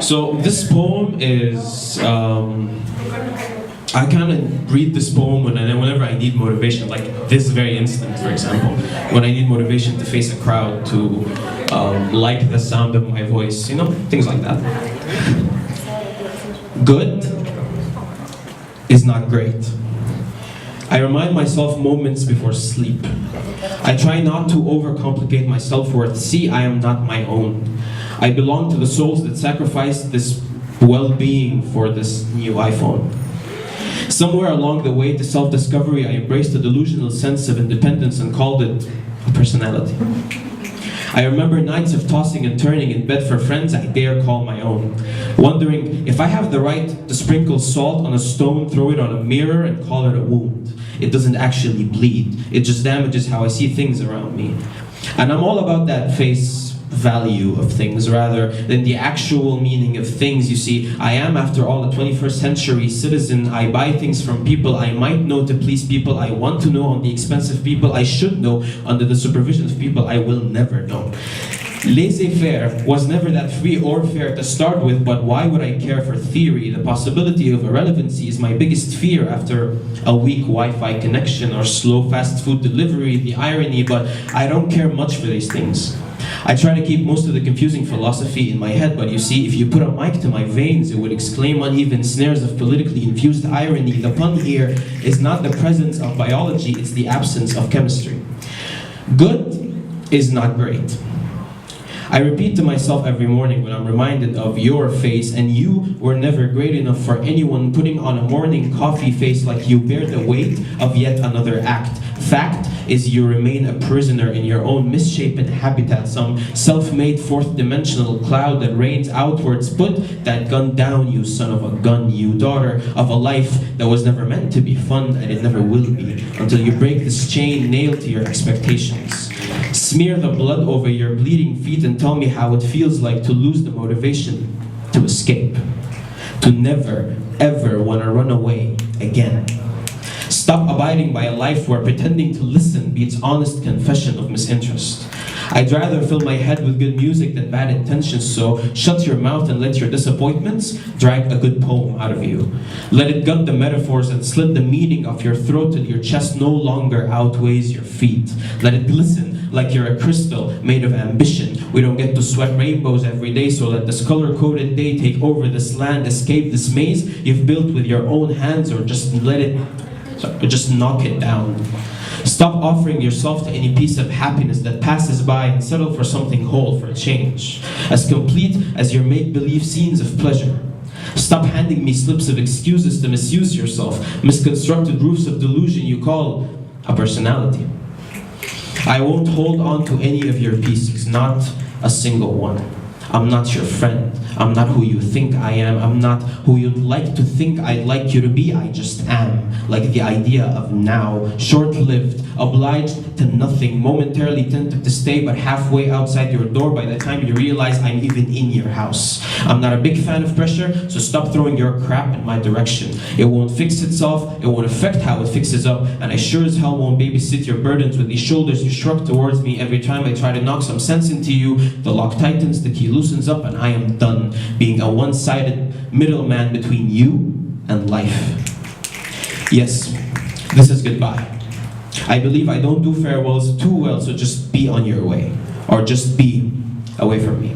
So this poem is, I kind of read this poem whenever I need motivation, like this very instant, for example, when I need motivation to face a crowd, to like the sound of my voice, you know, things like that. Good is not great. I remind myself moments before sleep. I try not to overcomplicate my self-worth. See, I am not my own. I belong to the souls that sacrificed this well-being for this new iPhone. Somewhere along the way to self-discovery, I embraced a delusional sense of independence and called it a personality. I remember nights of tossing and turning in bed for friends I dare call my own, wondering if I have the right to sprinkle salt on a stone, throw it on a mirror, and call it a wound. It doesn't actually bleed. It just damages how I see things around me. And I'm all about that face value of things rather than the actual meaning of things. You see, I am, after all, a 21st century citizen. I buy things from people I might know to please people I want to know on the expense of people I should know under the supervision of people I will never know. Laissez-faire was never that free or fair to start with, but why would I care for theory? The possibility of irrelevancy is my biggest fear after a weak Wi-Fi connection or slow fast food delivery, the irony, but I don't care much for these things. I try to keep most of the confusing philosophy in my head, but you see, if you put a mic to my veins, it would exclaim uneven snares of politically infused irony. The pun here is not the presence of biology, it's the absence of chemistry. Good is not great. I repeat to myself every morning when I'm reminded of your face, and you were never great enough for anyone. Putting on a morning coffee face like you bear the weight of yet another act. Fact is, you remain a prisoner in your own misshapen habitat, some self-made fourth-dimensional cloud that rains outwards. Put that gun down, you son of a gun, you daughter of a life that was never meant to be fun, and it never will be, until you break this chain nailed to your expectations. Smear the blood over your bleeding feet and tell me how it feels like to lose the motivation to escape, to never, ever want to run away again. Stop abiding by a life where pretending to listen be its honest confession of misinterest. I'd rather fill my head with good music than bad intentions, so shut your mouth and let your disappointments drag a good poem out of you. Let it gut the metaphors and slit the meaning of your throat till your chest no longer outweighs your feet. Let it glisten like you're a crystal made of ambition. We don't get to sweat rainbows every day, so let this color-coded day take over this land, escape this maze you've built with your own hands, or just knock it down. Stop offering yourself to any piece of happiness that passes by and settle for something whole, for a change, as complete as your make-believe scenes of pleasure. Stop handing me slips of excuses to misuse yourself, misconstructed roofs of delusion you call a personality. I won't hold on to any of your pieces, not a single one. I'm not your friend. I'm not who you think I am. I'm not who you'd like to think I'd like you to be. I just am. Like the idea of now, short-lived, obliged to nothing, momentarily tempted to stay, but halfway outside your door by the time you realize I'm even in your house. I'm not a big fan of pressure, so stop throwing your crap in my direction. It won't fix itself, it won't affect how it fixes up, and I sure as hell won't babysit your burdens with these shoulders you shrug towards me every time I try to knock some sense into you. The lock tightens, the key loosens up, and I am done being a one-sided middleman between you and life. Yes, this is goodbye. I believe I don't do farewells too well, so just be on your way, or just be away from me.